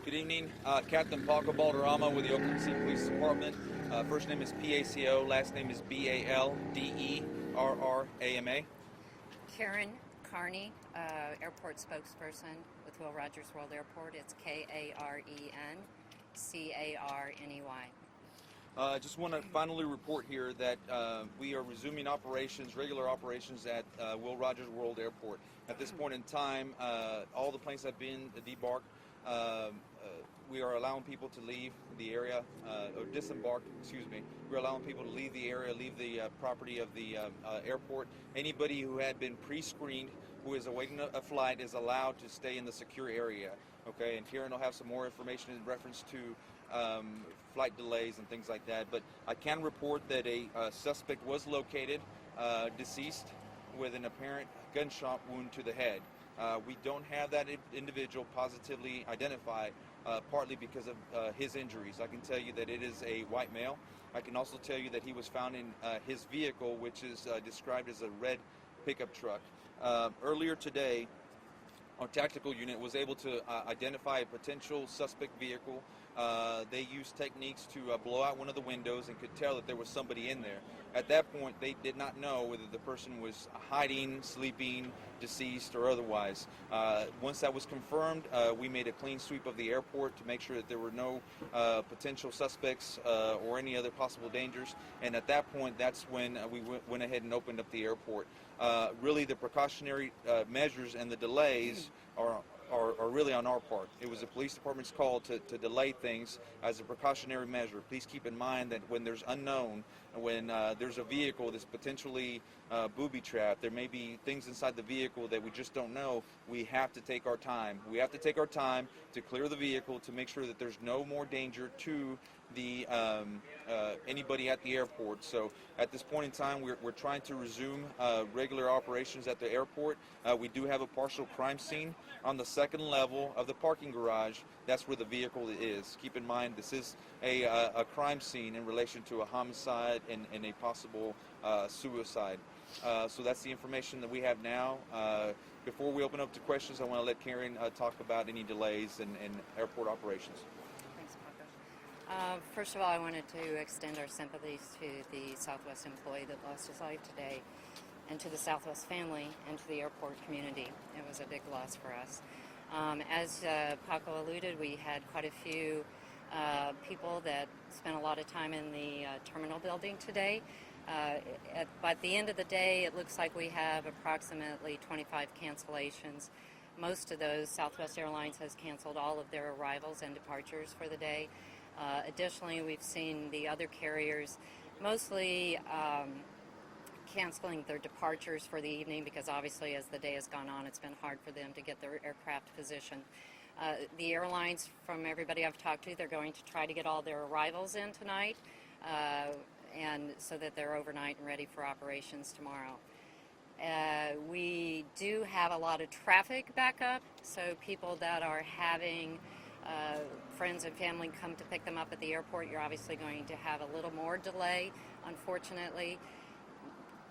Good evening, Captain Paco Balderrama with the Oklahoma City Police Department. First name is PACO, last name is BALDERRAMA. Karen Carney, airport spokesperson with Will Rogers World Airport. It's KARENCARNEY. Just want to finally report here that we are resuming operations, regular operations at Will Rogers World Airport. At this point in time, all the planes have been debarked. We are allowing people to leave the area, or disembark, excuse me. We're allowing people to leave the area, leave the property of the airport. Anybody who had been pre-screened, who is awaiting a flight, is allowed to stay in the secure area. Okay, and Karen will have some more information in reference to flight delays and things like that. But I can report that a suspect was located, deceased, with an apparent gunshot wound to the head. We don't have that individual positively identified, partly because of his injuries. I can tell you that it is a white male. I can also tell you that he was found in his vehicle, which is described as a red pickup truck. Earlier today, our tactical unit was able to identify a potential suspect vehicle. They used techniques to blow out one of the windows and could tell that there was somebody in there. At that point, they did not know whether the person was hiding, sleeping, deceased, or otherwise. Once that was confirmed, we made a clean sweep of the airport to make sure that there were no potential suspects or any other possible dangers. And at that point, that's when we went ahead and opened up the airport. Really, the precautionary measures and the delays are really on our part. It was the police department's call to delay things as a precautionary measure. Please keep in mind that when there's unknown, when there's a vehicle that's potentially booby-trapped, there may be things inside the vehicle that we just don't know. We have to take our time. We have to take our time to clear the vehicle to make sure that there's no more danger to the anybody at the airport. So at this point in time, we're trying to resume regular operations at the airport. We do have a partial crime scene on the second level of the parking garage. That's where the vehicle is. Keep in mind, this is a crime scene in relation to a homicide and a possible suicide. So that's the information that we have now. Before we open up to questions, I want to let Karen talk about any delays in airport operations. First of all, I wanted to extend our sympathies to the Southwest employee that lost his life today, and to the Southwest family, and to the airport community. It was a big loss for us. As Paco alluded, we had quite a few people that spent a lot of time in the terminal building today. By the end of the day, it looks like we have approximately 25 cancellations. Most of those, Southwest Airlines has canceled all of their arrivals and departures for the day. Additionally, we've seen the other carriers mostly canceling their departures for the evening because obviously as the day has gone on, it's been hard for them to get their aircraft positioned. The airlines, from everybody I've talked to, they're going to try to get all their arrivals in tonight and so that they're overnight and ready for operations tomorrow. We do have a lot of traffic backup, so people that are having friends and family come to pick them up at the airport, you're obviously going to have a little more delay, unfortunately,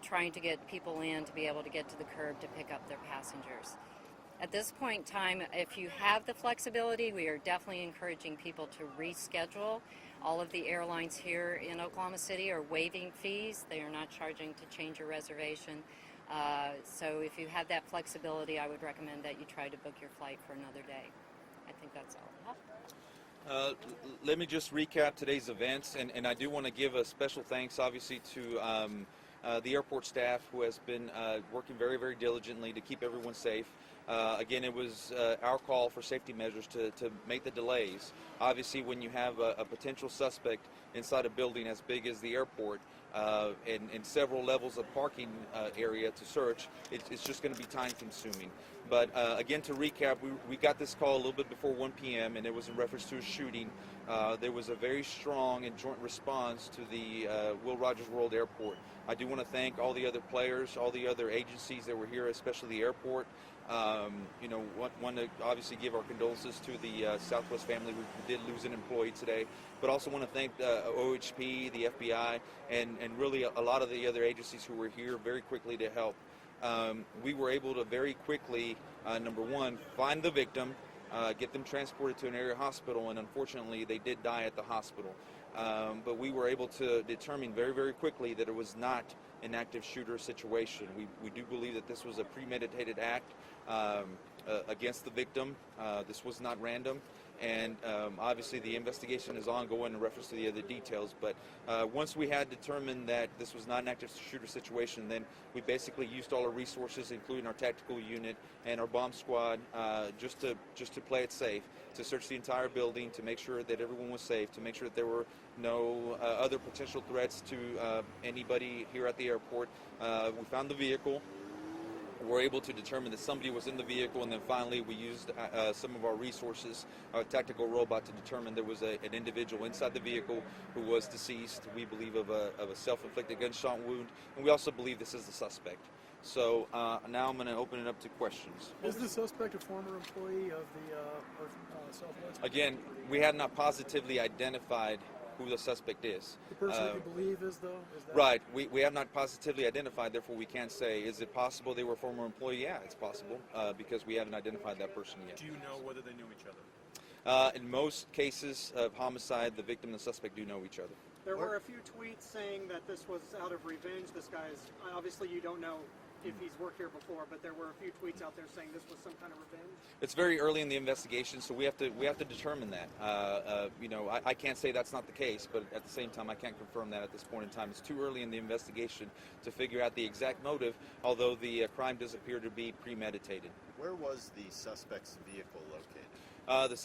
trying to get people in to be able to get to the curb to pick up their passengers. At this point in time, if you have the flexibility, we are definitely encouraging people to reschedule. All of the airlines here in Oklahoma City are waiving fees. They are not charging to change your reservation. So if you have that flexibility, I would recommend that you try to book your flight for another day. I think that's all. Let me just recap today's events, and I do want to give a special thanks, obviously, to the airport staff who has been working very, very diligently to keep everyone safe. Again, it was our call for safety measures to make the delays. Obviously, when you have a potential suspect inside a building as big as the airport and several levels of parking area to search, it's just going to be time consuming. But again, to recap, we got this call a little bit before 1 p.m. and it was in reference to a shooting. There was a very strong and joint response to the Will Rogers World Airport. I do want to thank all the other players, all the other agencies that were here, especially the airport. Want to obviously give our condolences to the Southwest family who did lose an employee today, but also want to thank the OHP, the FBI, and really a lot of the other agencies who were here very quickly to help. We were able to very quickly, number one, find the victim, get them transported to an area hospital, and unfortunately they did die at the hospital. But we were able to determine very, very quickly that it was not an active shooter situation. We do believe that this was a premeditated act against the victim. This was not random. And obviously the investigation is ongoing in reference to the other details, but once we had determined that this was not an active shooter situation, then we basically used all our resources, including our tactical unit and our bomb squad, just to play it safe, to search the entire building, to make sure that everyone was safe, to make sure that there were no other potential threats to anybody here at the airport. We found the vehicle. We're able to determine that somebody was in the vehicle, and then finally we used some of our resources, our tactical robot, to determine there was an individual inside the vehicle who was deceased, we believe of a self-inflicted gunshot wound, and we also believe this is the suspect. So now I'm going to open it up to questions. Is the suspect a former employee of the Southwest? Again, we have not positively identified who the suspect is. The person you believe is, though? Is that Right. We have not positively identified, therefore we can't say, is it possible they were a former employee? Yeah, it's possible, because we haven't identified that person yet. Do you know whether they knew each other? In most cases of homicide, the victim and the suspect do know each other. There were a few tweets saying that this was out of revenge. This guy's, obviously you don't know if he's worked here before, but there were a few tweets out there saying this was some kind of revenge. It's very early in the investigation, so we have to determine that. I can't say that's not the case, but at the same time, I can't confirm that at this point in time. It's too early in the investigation to figure out the exact motive, although the crime does appear to be premeditated. Where was the suspect's vehicle located? The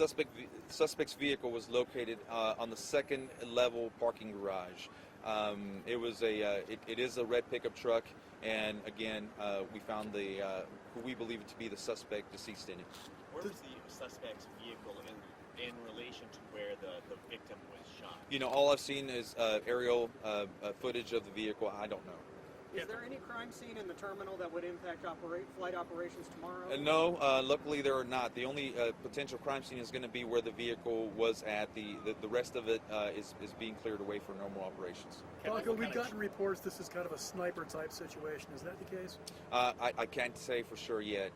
suspect's vehicle was located on the second level parking garage. It is a red pickup truck, and again, we found who we believe to be the suspect deceased in it. Where was the suspect's vehicle in relation to where the victim was shot? All I've seen is aerial footage of the vehicle. I don't know. Is there any crime scene in the terminal that would impact flight operations tomorrow? No, luckily there are not. The only potential crime scene is going to be where the vehicle was at. The rest of it is being cleared away for normal operations. Paco, we've gotten reports this is kind of a sniper type situation. Is that the case? I can't say for sure yet.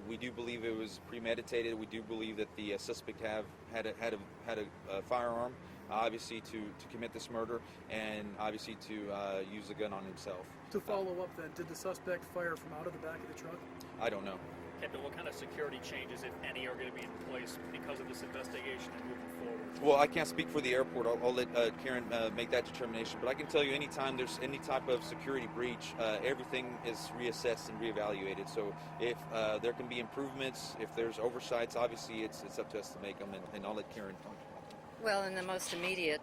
We do believe it was premeditated. We do believe that the suspect had a firearm, obviously to commit this murder, and obviously to use a gun on himself. To follow up then, did the suspect fire from out of the back of the truck? I don't know. Captain, what kind of security changes, if any, are going to be in place because of this investigation and moving forward? Well, I can't speak for the airport. I'll let Karen make that determination. But I can tell you, anytime there's any type of security breach, everything is reassessed and reevaluated. So if there can be improvements, if there's oversights, obviously it's up to us to make them, and I'll let Karen talk. Well, in the most immediate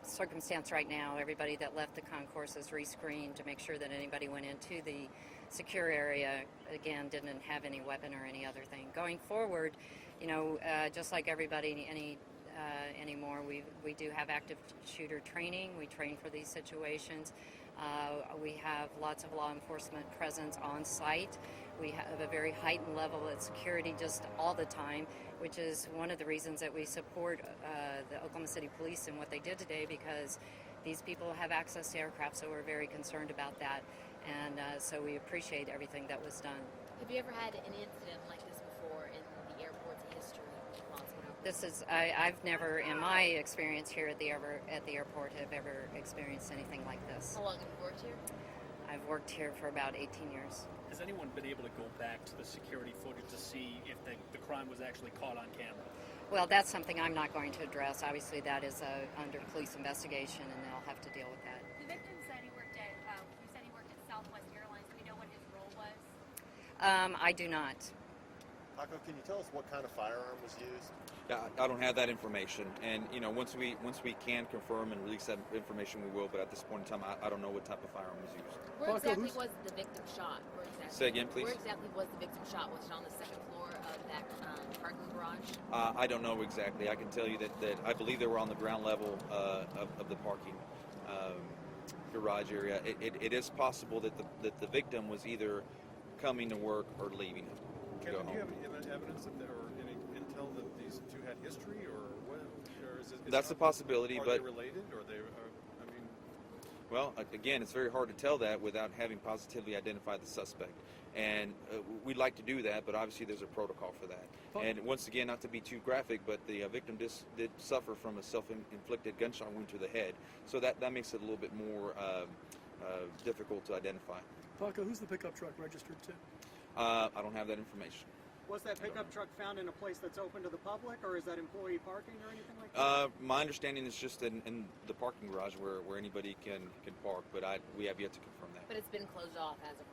circumstance right now, everybody that left the concourse is rescreened to make sure that anybody went into the secure area, again, didn't have any weapon or any other thing. Going forward, just like everybody anymore, we do have active shooter training. We train for these situations. We have lots of law enforcement presence on site. We have a very heightened level of security just all the time, which is one of the reasons that we support the Oklahoma City Police and what they did today, because these people have access to aircraft, so we're very concerned about that. And so we appreciate everything that was done. Have you ever had an incident like this before in the airport's history? I've never, in my experience here at the airport, have ever experienced anything like this. How long have you worked here? I've worked here for about 18 years. Has anyone been able to go back to the security footage to see if the crime was actually caught on camera? Well, that's something I'm not going to address. Obviously, that is under police investigation, and they'll have to deal with that. The victim said he worked at Southwest Airlines. Do we know what his role was? I do not. Paco, can you tell us what kind of firearm was used? Yeah, I don't have that information, and once we can confirm and release that information, we will. But at this point in time, I don't know what type of firearm was used. Where exactly was the victim shot? Say again, please. Where exactly was the victim shot? Was it on the second floor of that parking garage? I don't know exactly. I can tell you that I believe they were on the ground level of the parking garage area. It is possible that the victim was either coming to work or leaving to go home. Do you have any evidence that there were any intel that these two had history, or what? Or is it, That's a possibility, are but they related, or they? Well, again, it's very hard to tell that without having positively identified the suspect. And we'd like to do that, but obviously there's a protocol for that. And once again, not to be too graphic, but the victim did suffer from a self-inflicted gunshot wound to the head. So that makes it a little bit more difficult to identify. Paco, who's the pickup truck registered to? I don't have that information. Was that pickup truck found in a place that's open to the public, or is that employee parking or anything like that? My understanding is just in the parking garage where anybody can park, but we have yet to confirm that. But it's been closed off as of